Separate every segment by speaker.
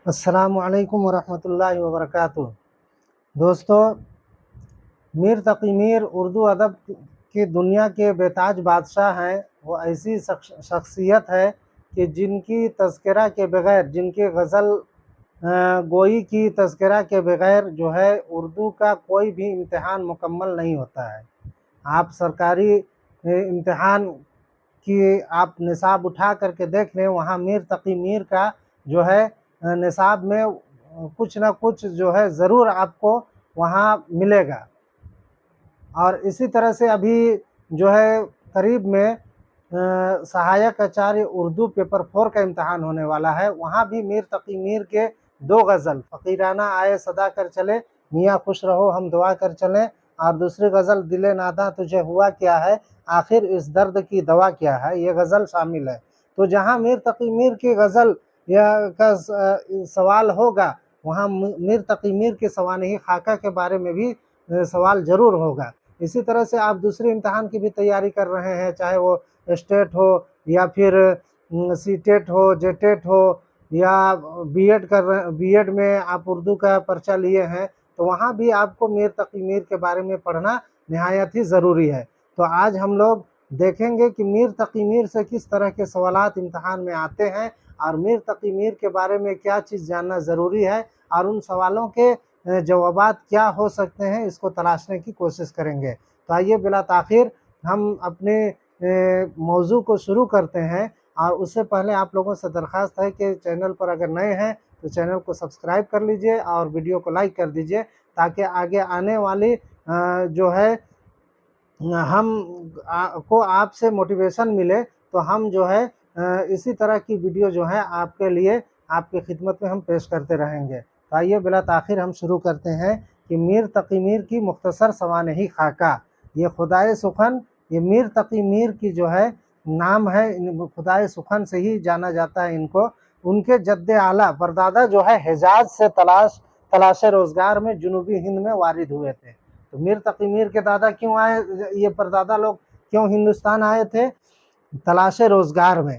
Speaker 1: السلام علیکم ورحمۃ اللہ وبرکاتہ۔ دوستو، میر تقی میر اردو ادب کی دنیا کے بےتاج بادشاہ ہیں۔ وہ ایسی شخصیت ہے کہ جن کی تذکرہ کے بغیر، جن کی غزل گوئی کی تذکرہ کے بغیر جو ہے اردو کا کوئی بھی امتحان مکمل نہیں ہوتا ہے۔ آپ سرکاری امتحان کی آپ نصاب اٹھا کر کے دیکھ لیں، وہاں میر تقی میر کا جو ہے نصاب میں کچھ نہ کچھ جو ہے ضرور آپ کو وہاں ملے گا۔ اور اسی طرح سے ابھی جو ہے قریب میں سہایک آچاریہ اردو پیپر 4 کا امتحان ہونے والا ہے۔ وہاں بھی میر تقی میر کے 2 غزل، فقیرانہ آئے صدا کر چلے، میاں خوش رہو ہم دعا کر چلیں، اور دوسری غزل دل ناداں تجھے ہوا کیا ہے، آخر اس درد کی دوا کیا ہے، یہ غزل شامل ہے۔ تو جہاں میر تقی میر کی غزل کا سوال ہوگا، وہاں میر تقی میر کے سوانحی خاکہ کے بارے میں بھی سوال ضرور ہوگا۔ اسی طرح سے آپ دوسری امتحان کی بھی تیاری کر رہے ہیں، چاہے وہ اسٹیٹ ہو یا پھر سی ٹیٹ ہو، جے ٹیٹ ہو، یا بی ایڈ میں آپ اردو کا پرچہ لیے ہیں، تو وہاں بھی آپ کو میر تقی میر کے بارے میں پڑھنا نہایت ہی ضروری ہے۔ تو آج ہم لوگ دیکھیں گے کہ میر تقی میر سے کس طرح کے سوالات امتحان میں آتے ہیں، اور میر تقی میر کے بارے میں کیا چیز جاننا ضروری ہے، اور ان سوالوں کے جوابات کیا ہو سکتے ہیں، اس کو تلاشنے کی کوشش کریں گے۔ تو آئیے بلا تاخیر ہم اپنے موضوع کو شروع کرتے ہیں، اور اس سے پہلے آپ لوگوں سے درخواست ہے کہ چینل پر اگر نئے ہیں تو چینل کو سبسکرائب کر لیجئے اور ویڈیو کو لائک کر دیجئے، تاکہ آگے آنے والی جو ہے ہم کو آپ سے موٹیویشن ملے، تو ہم جو ہے اسی طرح کی ویڈیو جو ہے آپ کے لیے، آپ کی خدمت میں ہم پیش کرتے رہیں گے۔ تو آئیے بلا تاخیر ہم شروع کرتے ہیں کہ میر تقی میر کی مختصر سوانحی خاکہ۔ یہ خدائے سخن، یہ میر تقی میر کی جو ہے نام ہے، خدائے سخن سے ہی جانا جاتا ہے ان کو۔ ان کے جد اعلیٰ پردادا جو ہے حجاز سے تلاش روزگار میں جنوبی ہند میں وارد ہوئے تھے۔ تو میر تقی میر کے دادا کیوں آئے، یہ پردادا لوگ کیوں ہندوستان آئے تھے؟ تلاش روزگار میں۔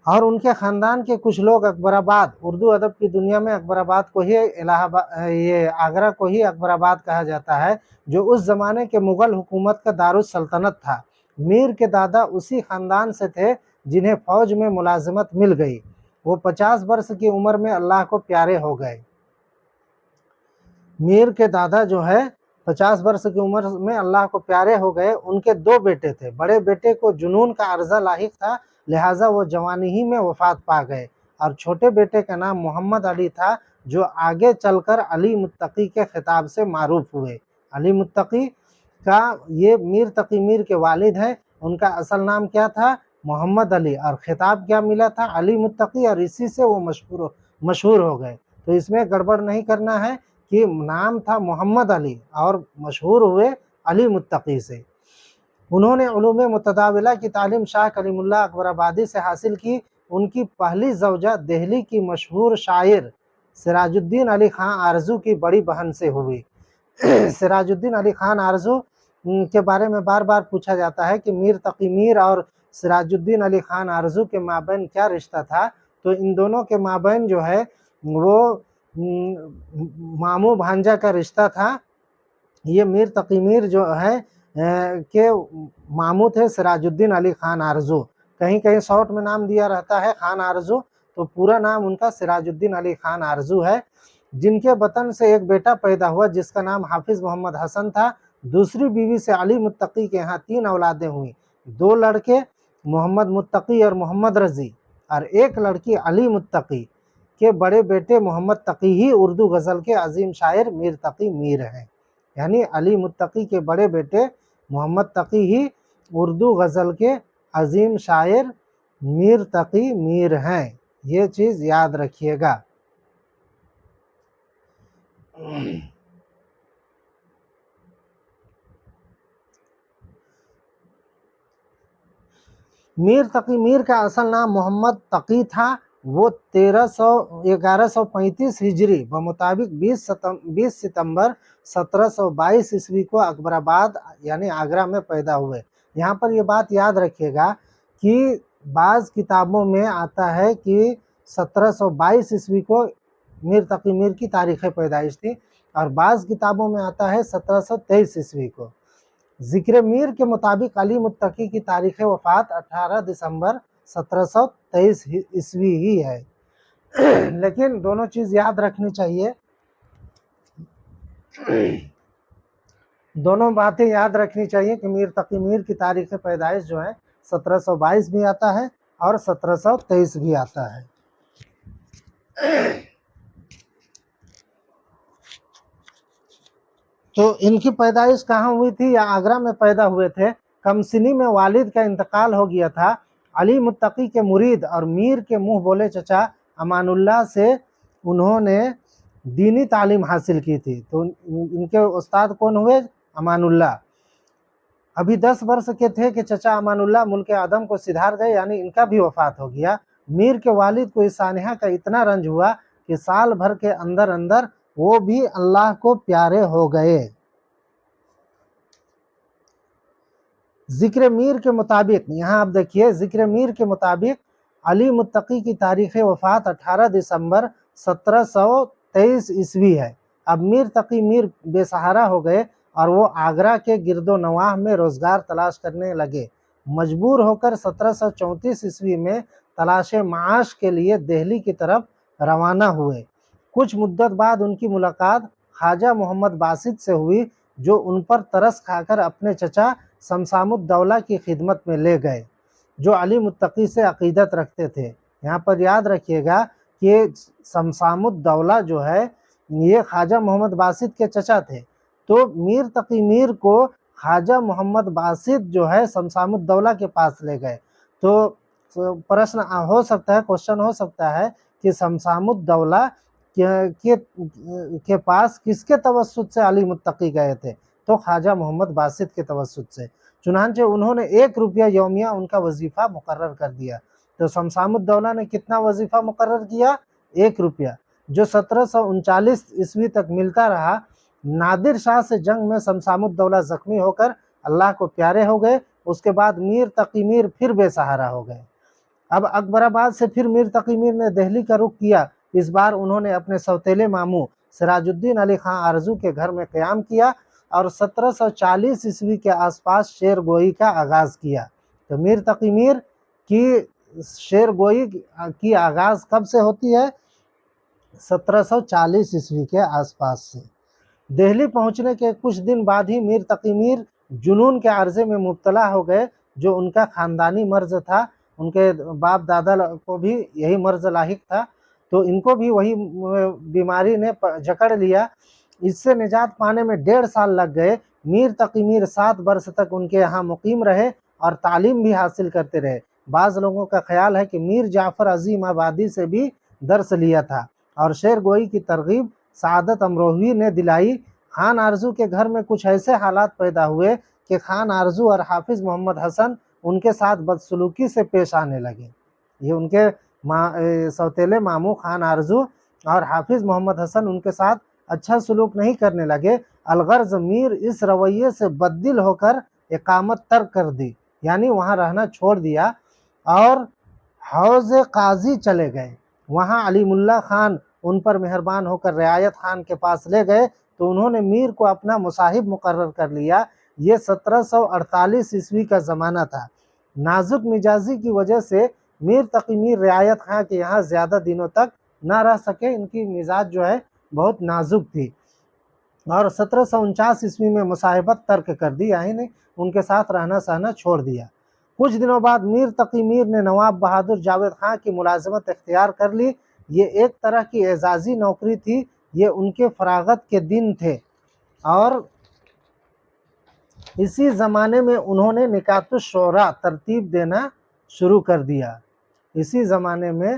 Speaker 1: اور ان کے خاندان کے کچھ لوگ اکبر آباد، اردو ادب کی دنیا میں اکبر آباد کو ہی یہ آگرہ کو ہی اکبر آباد کہا جاتا ہے، جو اس زمانے کے مغل حکومت کا دارالسلطنت تھا۔ میر کے دادا اسی خاندان سے تھے جنہیں فوج میں ملازمت مل گئی۔ وہ 50 برس کی عمر میں اللہ کو پیارے ہو گئے۔ میر کے دادا جو ہے 50 برس کی عمر میں اللہ کو پیارے ہو گئے۔ ان کے 2 بیٹے تھے۔ بڑے بیٹے کو جنون کا عرضہ لاحق تھا، لہٰذا وہ جوانی ہی میں وفات پا گئے، اور چھوٹے بیٹے کا نام محمد علی تھا، جو آگے چل کر علی متقی کے خطاب سے معروف ہوئے۔ علی متقی کا یہ میر تقی میر کے والد ہیں، ان کا اصل نام کیا تھا؟ محمد علی، اور خطاب کیا ملا تھا؟ علی متقی، اور اسی سے وہ مشہور ہو گئے۔ تو اس میں گڑبڑ نہیں کرنا ہے کہ نام تھا محمد علی اور مشہور ہوئے علی متقی سے۔ انہوں نے علوم متداولہ کی تعلیم شاہ کلیم اللہ اکبر آبادی سے حاصل کی۔ ان کی پہلی زوجہ دہلی کی مشہور شاعر سراج الدین علی خان آرزو کی بڑی بہن سے ہوئی۔ سراج الدین علی خان آرزو کے بارے میں بار بار پوچھا جاتا ہے کہ میر تقی میر اور سراج الدین علی خان آرزو کے مابین کیا رشتہ تھا؟ تو ان دونوں کے مابین جو ہے وہ ماموں بھانجا کا رشتہ تھا۔ یہ میر تقی میر جو ہے کہ ماموں تھے سراج الدین علی خان آرزو۔ کہیں کہیں شارٹ میں نام دیا رہتا ہے خان آرزو، تو پورا نام ان کا سراج الدین علی خان آرزو ہے، جن کے بطن سے ایک بیٹا پیدا ہوا جس کا نام حافظ محمد حسن تھا۔ دوسری بیوی سے علی متقی کے یہاں 3 اولادیں ہوئیں، 2 لڑکے محمد متقی اور محمد رضی، اور ایک لڑکی علی متقی کے بڑے بیٹے محمد تقی ہی اردو غزل کے عظیم شاعر میر تقی میر ہیں۔ یعنی علی متقی کے بڑے بیٹے محمد تقی ہی اردو غزل کے عظیم شاعر میر تقی میر ہیں۔ یہ چیز یاد رکھیے گا۔ میر تقی میر کا اصل نام محمد تقی تھا۔ وہ 1135 ہجری بمطابق 20 ستمبر 1722 عیسوی کو اکبر آباد یعنی آگرہ میں پیدا ہوئے۔ یہاں پر یہ بات یاد رکھیے گا کہ بعض کتابوں میں آتا ہے کہ 1722 عیسوی کو میر تقی میر کی تاریخ پیدائش تھی، اور بعض کتابوں میں آتا ہے 1723 عیسوی کو۔ ذکر میر کے مطابق علی متقی کی تاریخ وفات 18 دسمبر 1723 عیسوی ہی ہے۔ لیکن دونوں چیز یاد رکھنی چاہیے، دونوں باتیں یاد رکھنی چاہیے کہ میر تقی میر کی تاریخ پیدائش جو ہے 1722 بھی آتا ہے اور 1723 بھی آتا ہے۔ تو ان کی پیدائش کہاں ہوئی تھی؟ یا آگرہ میں پیدا ہوئے تھے۔ کم سنی میں والد کا انتقال ہو گیا تھا۔ علی متقی کے مرید اور میر کے منہ بولے چچا امان اللہ سے انہوں نے دینی تعلیم حاصل کی تھی۔ تو ان کے استاد کون ہوئے؟ امان اللہ۔ ابھی 10 برس کے تھے کہ چچا امان اللہ ملک عدم کو سدھار گئے، یعنی ان کا بھی وفات ہو گیا۔ میر کے والد کو اس سانحہ کا اتنا رنج ہوا کہ سال بھر کے اندر اندر وہ بھی اللہ کو پیارے ہو گئے۔ ذکر میر کے مطابق، یہاں آپ دیکھیے، ذکر میر کے مطابق علی متقی کی تاریخ وفات 18 دسمبر 1723 عیسوی ہے۔ اب میر تقی میر بے سہارا ہو گئے اور وہ آگرہ کے گرد و نواح میں روزگار تلاش کرنے لگے۔ مجبور ہو کر 1734 عیسوی میں تلاش معاش کے لیے دہلی کی طرف روانہ ہوئے۔ کچھ مدت بعد ان کی ملاقات خواجہ محمد باسط سے ہوئی، جو ان پر ترس کھا کر اپنے چچا سمسام الدولہ کی خدمت میں لے گئے، جو علی متقی سے عقیدت رکھتے تھے۔ یہاں پر یاد رکھیے گا کہ سمسام الدولہ جو ہے یہ خواجہ محمد باسط کے چچا تھے۔ تو میر تقی میر کو خواجہ محمد باسط جو ہے سمسام الدولہ کے پاس لے گئے۔ تو پرشن ہو سکتا ہے، کوشچن ہو سکتا ہے کہ سمسام الدولہ کے پاس کس کے توسط سے علی متقی گئے تھے؟ تو خواجہ محمد باسط کے توسط سے۔ چنانچہ انہوں نے 1 روپیہ یومیہ ان کا وظیفہ مقرر کر دیا۔ تو سمسام الدولہ نے کتنا وظیفہ مقرر کیا؟ 1 روپیہ، جو 1739 عیسوی تک ملتا رہا۔ نادر شاہ سے جنگ میں سمسام الدولہ زخمی ہو کر اللہ کو پیارے ہو گئے۔ اس کے بعد میر تقی میر پھر بے سہارا ہو گئے۔ اب اکبر آباد سے پھر میر تقی میر نے دہلی کا رخ کیا۔ اس بار انہوں نے اپنے سوتیلے ماموں سراج الدین علی خان آرزو کے گھر میں قیام کیا اور 1740 عیسوی کے آس پاس شعر گوئی کا آغاز کیا۔ تو میر تقی میر کی شعر گوئی کی آغاز کب سے ہوتی ہے؟ 1740 عیسوی کے آس پاس سے۔ دہلی پہنچنے کے کچھ دن بعد ہی میر تقی میر جنون کے عارضے میں مبتلا ہو گئے، جو ان کا خاندانی مرض تھا۔ ان کے باپ دادا کو بھی یہی مرض لاحق تھا، تو ان کو بھی وہی بیماری نے جکڑ لیا۔ اس سے نجات پانے میں 1.5 سال لگ گئے۔ میر تقی میر 7 برس تک ان کے یہاں مقیم رہے اور تعلیم بھی حاصل کرتے رہے۔ بعض لوگوں کا خیال ہے کہ میر جعفر عظیم آبادی سے بھی درس لیا تھا، اور شعر گوئی کی ترغیب سعادت امروہوی نے دلائی۔ خان آرزو کے گھر میں کچھ ایسے حالات پیدا ہوئے کہ خان آرزو اور حافظ محمد حسن ان کے ساتھ بدسلوکی سے پیش آنے لگے۔ یہ ان کے سوتیلے ماموں خان آرزو اور حافظ محمد حسن ان کے ساتھ اچھا سلوک نہیں کرنے لگے۔ الغرض میر اس رویے سے بددل ہو کر اقامت ترک کر دی، یعنی وہاں رہنا چھوڑ دیا، اور حوض قاضی چلے گئے۔ وہاں علیم اللہ خان ان پر مہربان ہو کر رعایت خان کے پاس لے گئے، تو انہوں نے میر کو اپنا مصاحب مقرر کر لیا۔ یہ 1748 عیسوی کا زمانہ تھا۔ نازک مزاجی کی وجہ سے میر تقی میر رعایت خان کے یہاں زیادہ دنوں تک نہ رہ سکے۔ ان کی مزاج جو ہے بہت نازک تھی، اور 1749 عیسوی میں مصاحبت ترک کر دی، یعنی ان کے ساتھ رہنا سہنا چھوڑ دیا۔ کچھ دنوں بعد میر تقی میر نے نواب بہادر جاوید خان کی ملازمت اختیار کر لی۔ یہ ایک طرح کی اعزازی نوکری تھی۔ یہ ان کے فراغت کے دن تھے، اور اسی زمانے میں انہوں نے نکات الشعراء ترتیب دینا شروع کر دیا۔ اسی زمانے میں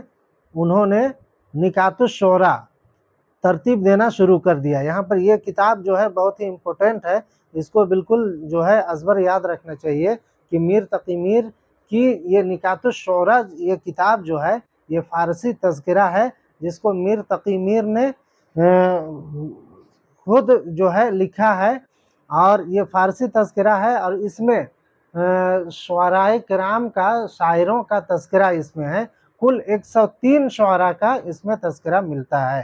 Speaker 1: انہوں نے نکات الشعراء ترتیب دینا شروع کر دیا۔ یہاں پر یہ کتاب جو ہے بہت ہی امپورٹنٹ ہے، اس کو بالکل جو ہے ازبر یاد رکھنا چاہیے کہ میر تقی میر کی یہ نکات الشعراء یہ کتاب جو ہے یہ فارسی تذکرہ ہے، جس کو میر تقی میر نے خود جو ہے لکھا ہے، اور یہ فارسی تذکرہ ہے، اور اس میں شعراء کرام کا، شاعروں کا تذکرہ اس میں ہے۔ کل 103 شعراء کا اس میں تذکرہ ملتا ہے۔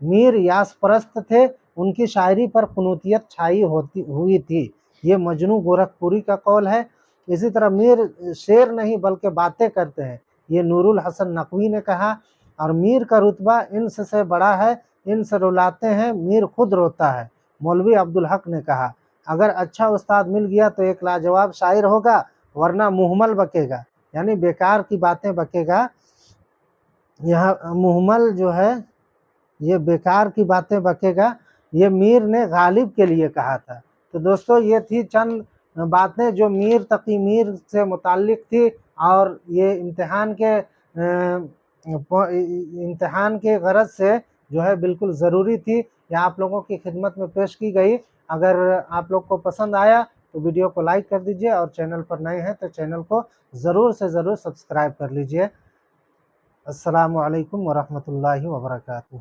Speaker 1: میر یاس پرست تھے، ان کی شاعری پر قنوتیت چھائی ہوئی تھی، یہ مجنو گورکھپوری کا قول ہے۔ اسی طرح میر شعر نہیں بلکہ باتیں کرتے ہیں، یہ نور الحسن نقوی نے کہا۔ اور میر کا رتبہ انس سے بڑا ہے، انس رلاتے ہیں، میر خود روتا ہے، مولوی عبدالحق نے کہا۔ اگر اچھا استاد مل گیا تو ایک لاجواب شاعر ہوگا، ورنہ محمل بکے گا، یعنی بیکار کی باتیں بکے گا۔ یہاں محمل جو ہے یہ بیکار کی باتیں بکے گا، یہ میر نے غالب کے لیے کہا تھا۔ تو دوستو یہ تھی چند باتیں جو میر تقی میر سے متعلق تھی، اور یہ امتحان کے غرض سے جو ہے بالکل ضروری تھی، یہ آپ لوگوں کی خدمت میں پیش کی گئی۔ اگر آپ لوگ کو پسند آیا تو ویڈیو کو لائک کر دیجئے، اور چینل پر نئے ہیں تو چینل کو ضرور سے ضرور سبسکرائب کر لیجئے۔ السلام علیکم ورحمۃ اللہ وبرکاتہ۔